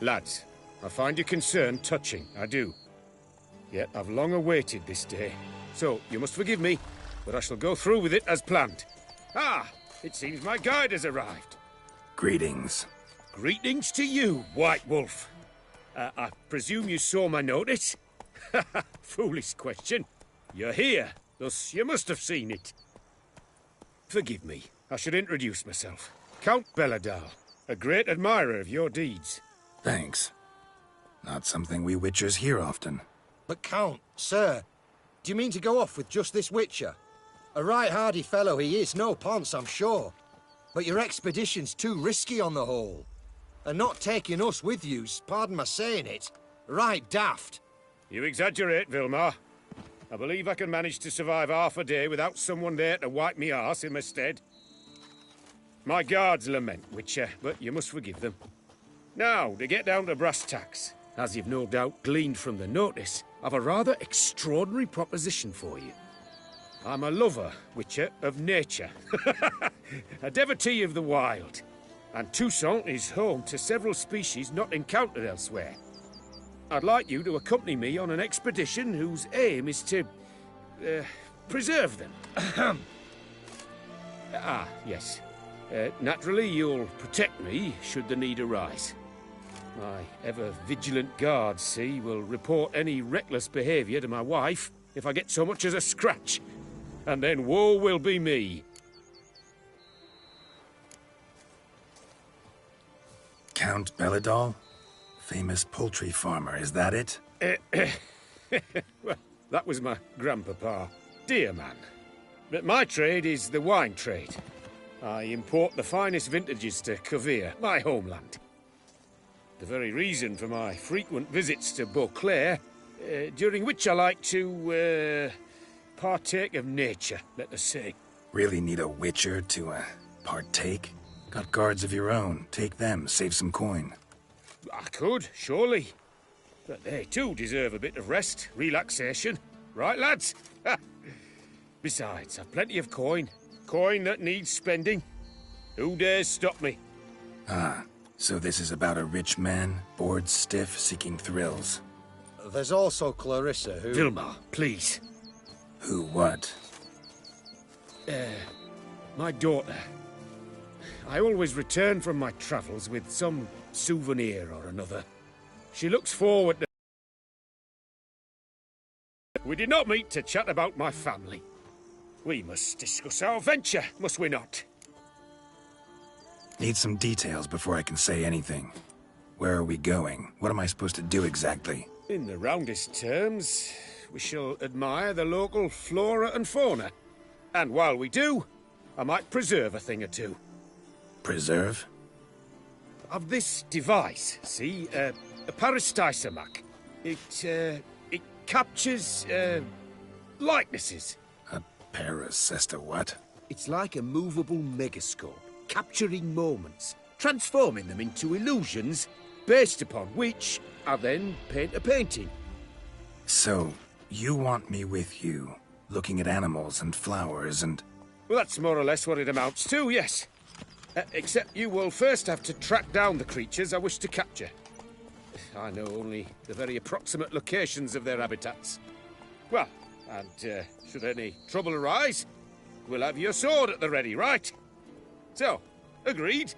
Lads, I find your concern touching, I do. Yet I've long awaited this day. So, you must forgive me, but I shall go through with it as planned. Ah, it seems my guide has arrived. Greetings. Greetings to you, White Wolf. I presume you saw my notice? Foolish question. You're here, thus you must have seen it. Forgive me, I should introduce myself. Count Belladal, a great admirer of your deeds. Thanks. Not something we Witchers hear often. But Count, sir, do you mean to go off with just this Witcher? A right hardy fellow he is, no ponce, I'm sure. But your expedition's too risky on the whole. And not taking us with you's, pardon my saying it, right daft. You exaggerate, Vilmar. I believe I can manage to survive half a day without someone there to wipe me arse in my stead. My guards lament, Witcher, but you must forgive them. Now, to get down to brass tacks, as you've no doubt gleaned from the notice, I've a rather extraordinary proposition for you. I'm a lover, Witcher, of nature. A devotee of the wild. And Toussaint is home to several species not encountered elsewhere. I'd like you to accompany me on an expedition whose aim is to... preserve them. Yes. Naturally, you'll protect me should the need arise. My ever-vigilant guards, see, will report any reckless behaviour to my wife if I get so much as a scratch. And then woe will be me. Count Belladal? Famous poultry farmer, is that it? Well, that was my grandpapa. Dear man. But my trade is the wine trade. I import the finest vintages to Kovir, my homeland. The very reason for my frequent visits to Beauclair, during which I like to, partake of nature, let us say. Really need a Witcher to, partake? Got guards of your own. Take them, save some coin. I could, surely. But they too deserve a bit of rest, relaxation. Right, lads? Besides, I've plenty of coin. Coin that needs spending. Who dares stop me? Ah, so this is about a rich man, bored stiff, seeking thrills. There's also Clarissa, who... Vilmar, please. Who what? My daughter. I always return from my travels with some souvenir or another. She looks forward to... We did not meet to chat about my family. We must discuss our venture, must we not? Need some details before I can say anything. Where are we going? What am I supposed to do exactly? In the roundest terms, we shall admire the local flora and fauna. And while we do, I might preserve a thing or two. Preserve? Of this device, see? A Parastysomac. It captures, likenesses. A paracesta what? It's like a movable megascope, capturing moments, transforming them into illusions, based upon which I then paint a painting. So, you want me with you, looking at animals and flowers and... Well, that's more or less what it amounts to, yes. Except you will first have to track down the creatures I wish to capture. I know only the very approximate locations of their habitats. Well, and should any trouble arise, we'll have your sword at the ready, right? So, agreed?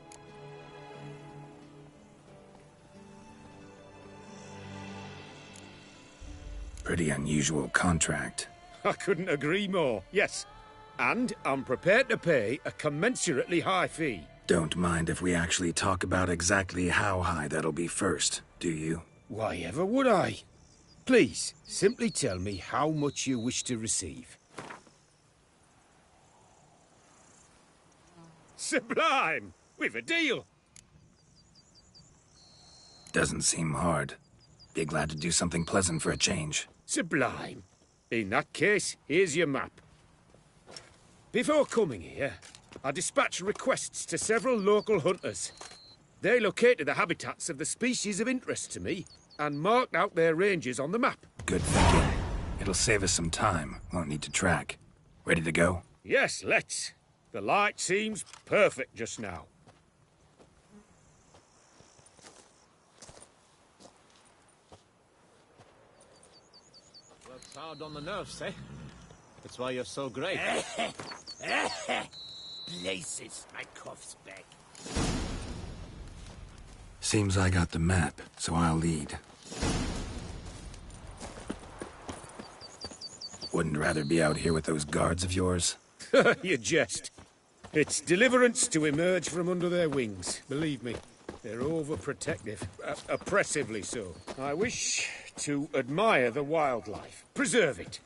Pretty unusual contract. I couldn't agree more, yes. And I'm prepared to pay a commensurately high fee. Don't mind if we actually talk about exactly how high that'll be first, do you? Why ever would I? Please, simply tell me how much you wish to receive. Sublime! We've a deal! Doesn't seem hard. Be glad to do something pleasant for a change. Sublime. In that case, here's your map. Before coming here, I dispatched requests to several local hunters. They located the habitats of the species of interest to me and marked out their ranges on the map. Good thinking. It'll save us some time. Won't need to track. Ready to go? Yes, let's. The light seems perfect just now. hard on the nerves, eh? That's why you're so great. Places, my cough's back. Seems I got the map, so I'll lead. Wouldn't rather be out here with those guards of yours? You jest. It's deliverance to emerge from under their wings, believe me. They're overprotective, oppressively so. I wish to admire the wildlife, preserve it,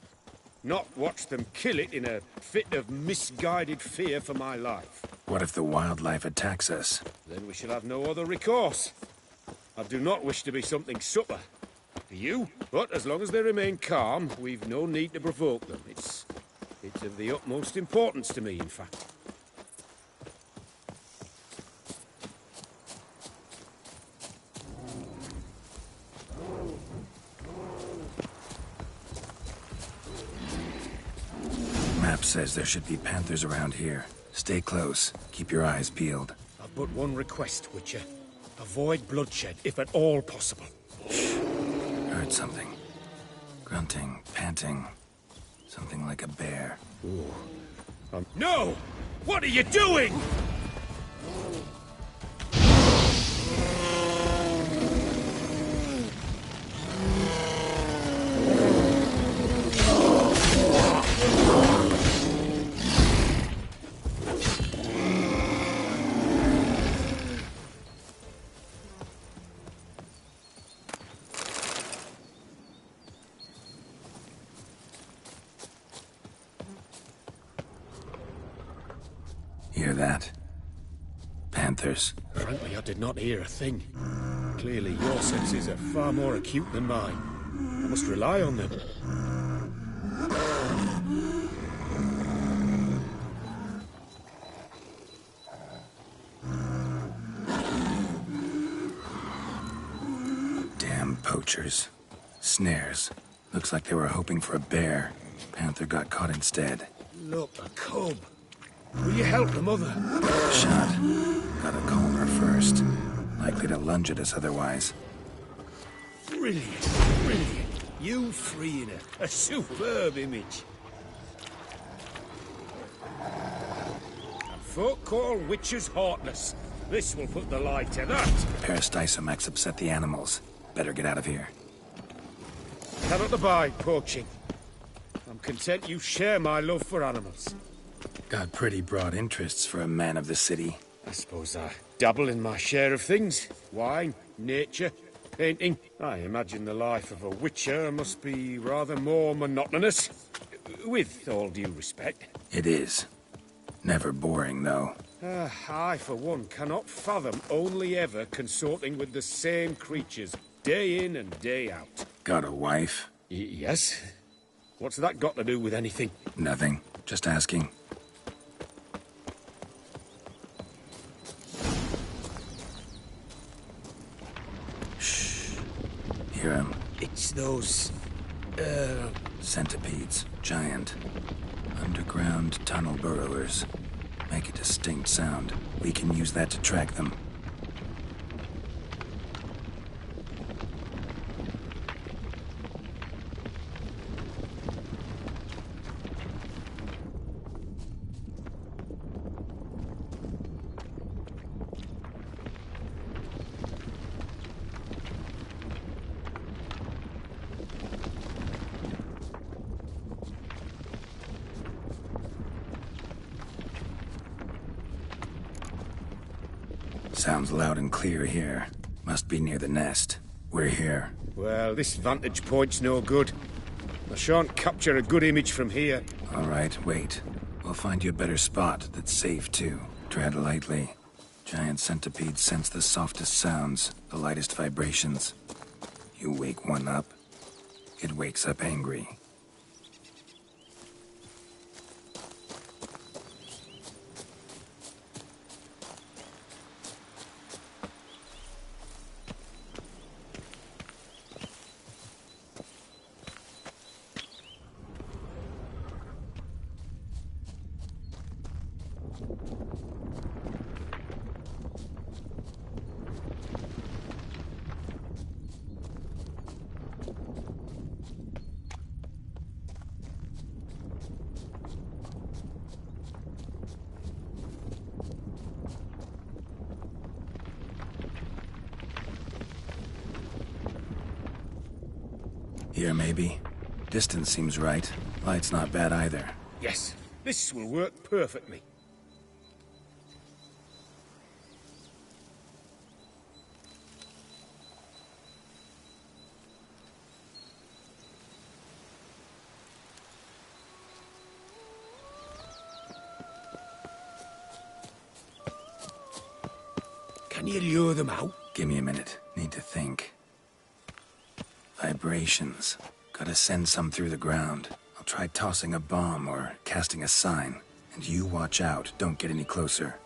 not watch them kill it in a fit of misguided fear for my life. What if the wildlife attacks us? Then we shall have no other recourse. I do not wish to be something supper. Do you? But as long as they remain calm, we've no need to provoke them. It's of the utmost importance to me, in fact. Map says there should be panthers around here. Stay close. Keep your eyes peeled. I've but one request, Witcher. Avoid bloodshed, if at all possible. Heard something. Grunting, panting. Something like a bear. No! What are you doing? Hear that? Panthers. Frankly, I did not hear a thing. Clearly, your senses are far more acute than mine. I must rely on them. Damn poachers. Snares. Looks like they were hoping for a bear. Panther got caught instead. Look, a cub. Will you help the mother? Shot. Gotta calm her first. Likely to lunge at us otherwise. Brilliant, brilliant. You freeing her. A superb image. And folk call witches heartless. This will put the light to that. Peristysomax upset the animals. Better get out of here. Cannot abide poaching. I'm content you share my love for animals. Got pretty broad interests for a man of the city. I suppose I dabble in my share of things. Wine, nature, painting. I imagine the life of a witcher must be rather more monotonous. With all due respect. It is. Never boring, though. I, for one, cannot fathom only ever consorting with the same creatures, day in and day out. Got a wife? Yes? What's that got to do with anything? Nothing. Just asking. Shh. Hear him. It's those... Centipedes. Giant. Underground tunnel burrowers. Make a distinct sound. We can use that to track them. Sounds loud and clear here. Must be near the nest. We're here. Well, this vantage point's no good. I shan't capture a good image from here. All right, wait. We'll find you a better spot that's safe, too. Tread lightly. Giant centipedes sense the softest sounds, the lightest vibrations. You wake one up, it wakes up angry. Here, maybe? Distance seems right. Light's not bad either. Yes, this will work perfectly. Can you lure them out? Give me a minute. Need to think. Vibrations. Gotta send some through the ground. I'll try tossing a bomb or casting a sign. And you watch out. Don't get any closer.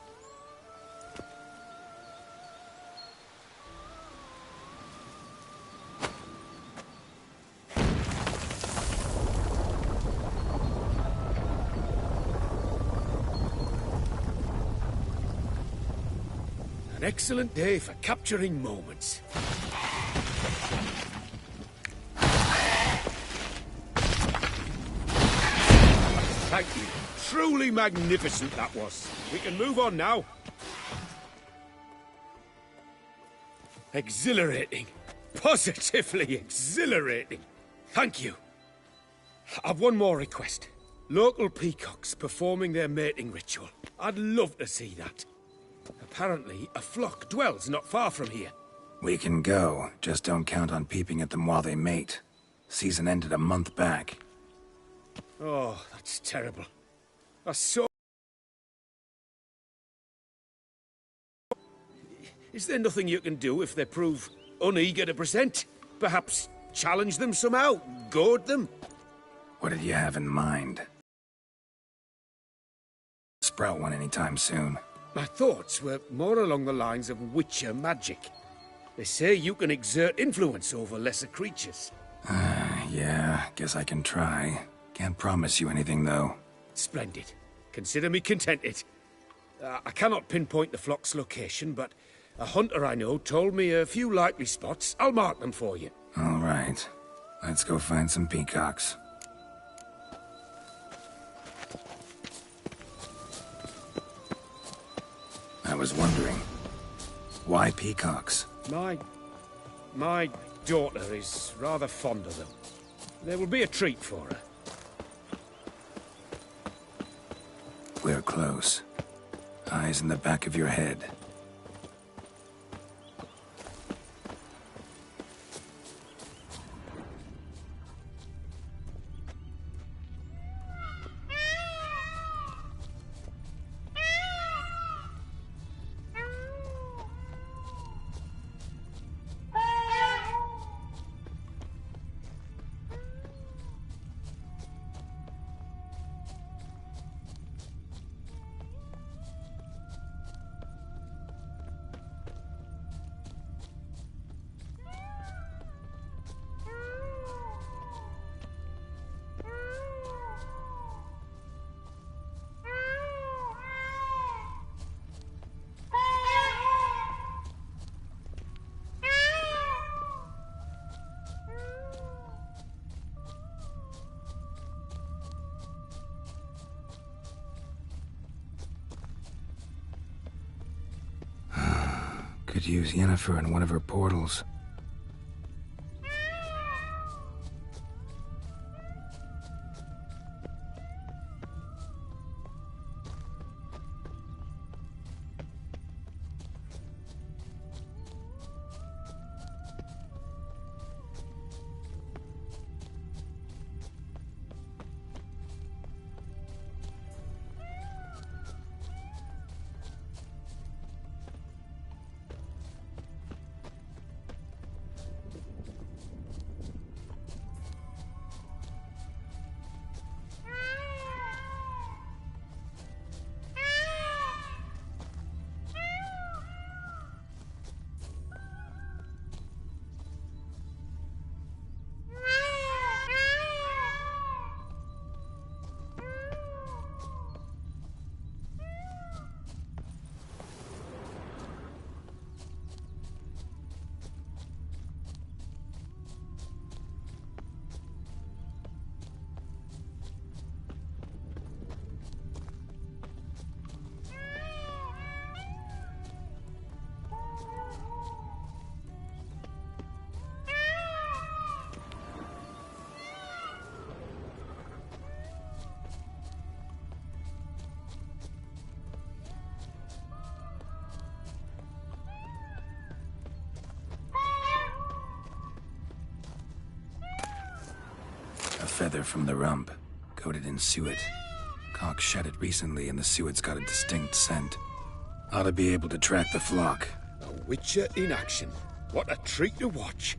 An excellent day for capturing moments. Thank you. Truly magnificent that was. We can move on now. Exhilarating. Positively exhilarating. Thank you. I've one more request. Local peacocks performing their mating ritual. I'd love to see that. Apparently, a flock dwells not far from here. We can go. Just don't count on peeping at them while they mate. Season ended a month back. Oh, that's terrible. That's so... Is there nothing you can do if they prove uneager to present? Perhaps challenge them somehow? Goad them? What did you have in mind? Sprout one anytime soon. My thoughts were more along the lines of Witcher magic. They say you can exert influence over lesser creatures. Yeah, guess I can try. Can't promise you anything, though. Splendid. Consider me contented. I cannot pinpoint the flock's location, but a hunter I know told me a few likely spots. I'll mark them for you. All right. Let's go find some peacocks. I was wondering, why peacocks? My daughter is rather fond of them. There will be a treat for her. We're close. Eyes in the back of your head. Could use Yennefer in one of her portals. feather from the rump, coated in suet. Cock shed it recently and the suet's got a distinct scent. Ought to be able to track the flock. A witcher in action. What a treat to watch.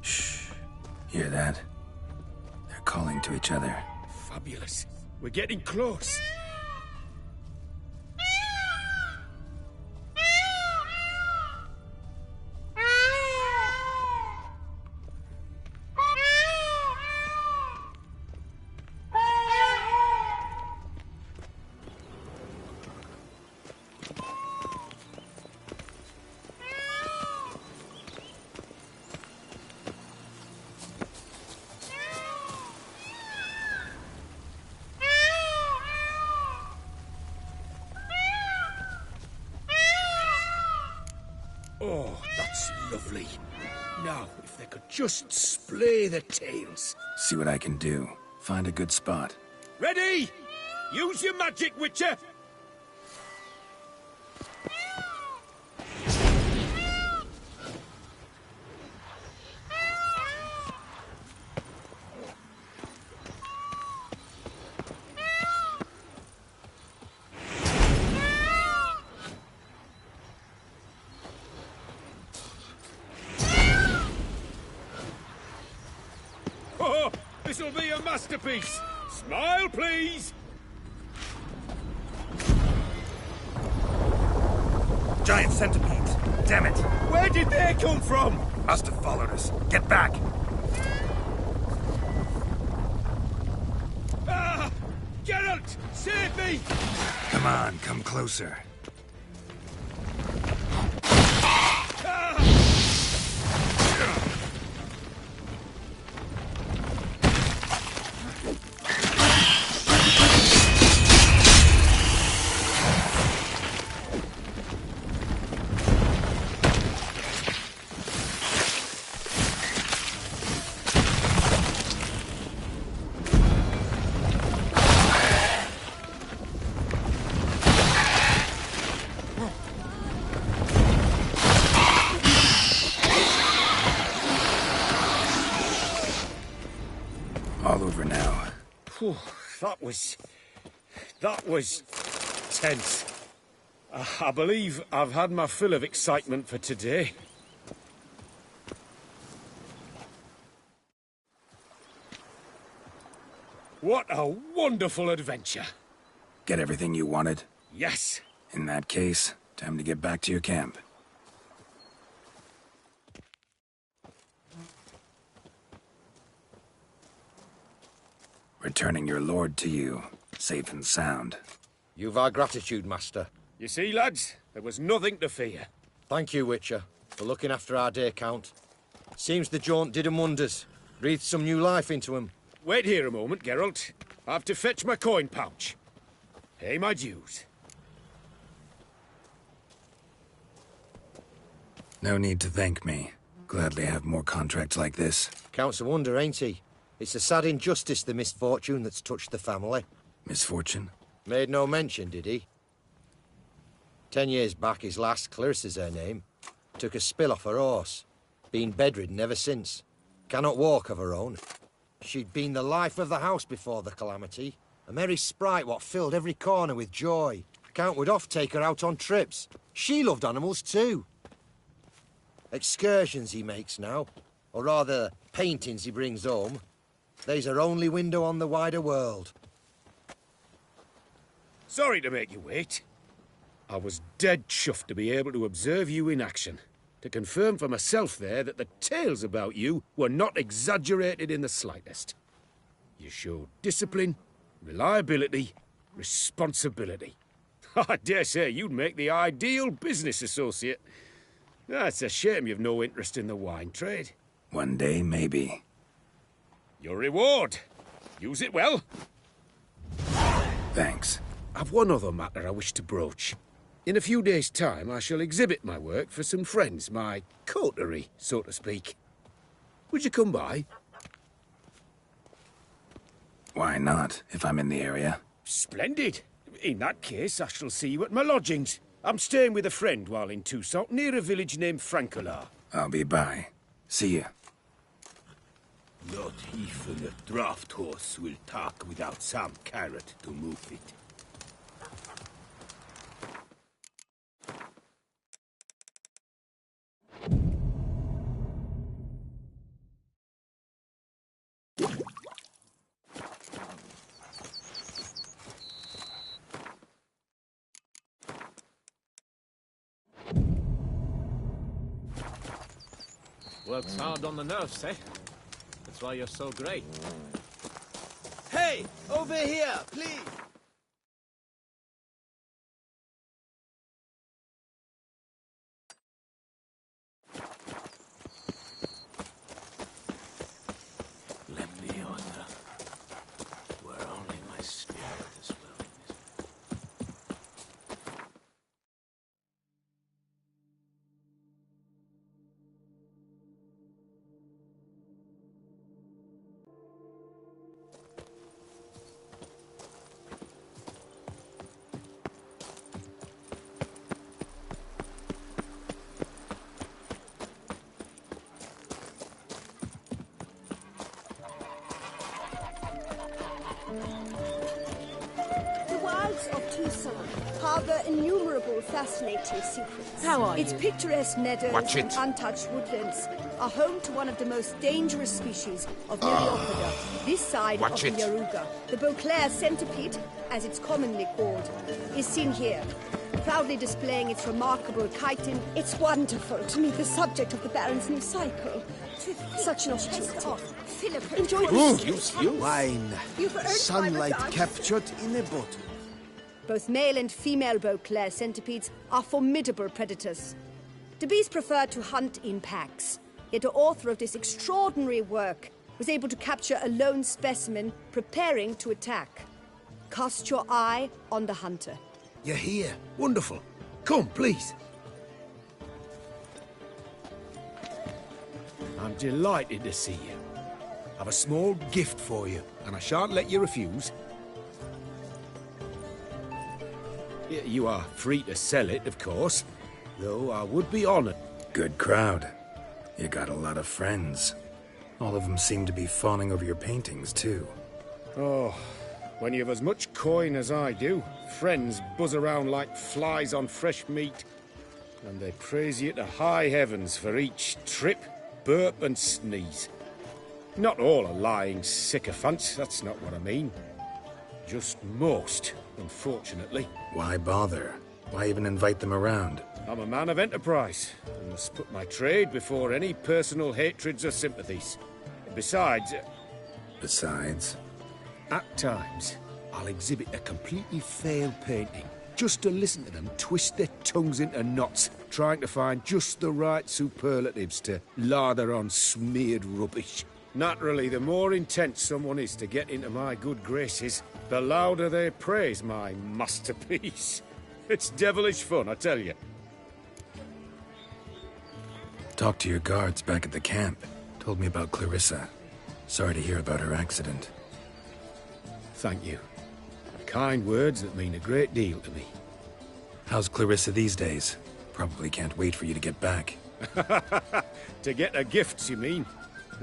Shh. Hear that? They're calling to each other. Fabulous. We're getting close. Oh, that's lovely. Now, if they could just splay the tails. See what I can do. Find a good spot. Ready? Use your magic, Witcher! Oh, this'll be a masterpiece! Smile, please! Giant centipedes! Damn it! Where did they come from? Must have followed us. Get back! Ah! Geralt! Save me! Come on, come closer. All over now. Whew, that was tense. I believe I've had my fill of excitement for today. What a wonderful adventure. Get everything you wanted? Yes. In that case, time to get back to your camp. Returning your lord to you, safe and sound. You've our gratitude, Master. You see, lads, there was nothing to fear. Thank you, Witcher, for looking after our day count. Seems the jaunt did 'em wonders. Breathed some new life into 'em. Wait here a moment, Geralt. I have to fetch my coin pouch. Pay my dues. No need to thank me. Gladly have more contracts like this. Count's a wonder, ain't he? It's a sad injustice, the misfortune that's touched the family. Misfortune? Made no mention, did he? 10 years back, his lass, Clarissa's her name, took a spill off her horse. Been bedridden ever since. Cannot walk of her own. She'd been the life of the house before the calamity. A merry sprite what filled every corner with joy. Count would oft take her out on trips. She loved animals too. Excursions he makes now, or rather, paintings he brings home. They's her only window on the wider world. Sorry to make you wait. I was dead chuffed to be able to observe you in action. To confirm for myself there that the tales about you were not exaggerated in the slightest. You showed discipline, reliability, responsibility. I dare say you'd make the ideal business associate. It's a shame you've no interest in the wine trade. One day, maybe. Your reward. Use it well. Thanks. I've one other matter I wish to broach. In a few days' time, I shall exhibit my work for some friends, my coterie, so to speak. Would you come by? Why not, if I'm in the area? Splendid. In that case, I shall see you at my lodgings. I'm staying with a friend while in Toussaint, near a village named Francolar. I'll be by. See ya. Not even a draft horse will talk without some carrot to move it. Works hard on the nerves, eh? That's why you're so great. Hey! Over here, please! Let me honor. Where only my spirit is willing. The wilds of Tucson harbor innumerable fascinating secrets. How are Its you? picturesque meadows Watch and it. untouched woodlands are home to one of the most dangerous species of Myriapoda, this side Watch of the it. Yaruga. The Beauclair centipede, as it's commonly called, is seen here, proudly displaying its remarkable chitin. It's wonderful to meet the subject of the Baron's new cycle. Such an opportunity. Philip, enjoy this. Wine. You've earned my Sunlight regards. captured in a bottle. Both male and female Beauclair centipedes are formidable predators. The bees prefer to hunt in packs, yet the author of this extraordinary work was able to capture a lone specimen preparing to attack. Cast your eye on the hunter. You're here. Wonderful. Come, please. I'm delighted to see you. I've a small gift for you, and I shan't let you refuse. You are free to sell it, of course, though I would be honored. Good crowd. You got a lot of friends. All of them seem to be fawning over your paintings, too. Oh, when you've as much coin as I do, friends buzz around like flies on fresh meat. And they praise you to high heavens for each trip, burp and sneeze. Not all are lying sycophants, that's not what I mean. Just most, unfortunately. Why bother? Why even invite them around? I'm a man of enterprise, and must put my trade before any personal hatreds or sympathies. Besides, Besides, at times, I'll exhibit a completely failed painting, just to listen to them twist their tongues into knots, trying to find just the right superlatives to lather on smeared rubbish. Naturally, the more intent someone is to get into my good graces, the louder they praise my masterpiece. It's devilish fun, I tell you. talk to your guards back at the camp. Told me about Clarissa. Sorry to hear about her accident. Thank you. Kind words that mean a great deal to me. How's Clarissa these days? Probably can't wait for you to get back. To get her gifts, you mean?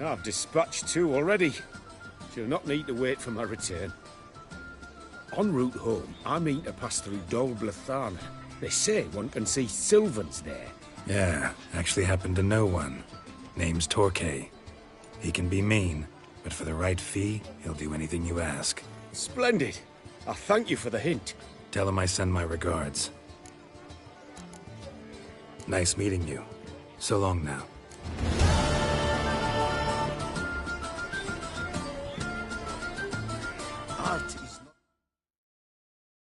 I've dispatched 2 already. She'll not need to wait for my return. En route home, I mean to pass through Dol Blathan. They say one can see Sylvans there. Yeah, actually happen to know one. Name's Torquay. He can be mean, but for the right fee, he'll do anything you ask. Splendid. I thank you for the hint. Tell him I send my regards. Nice meeting you. So long now.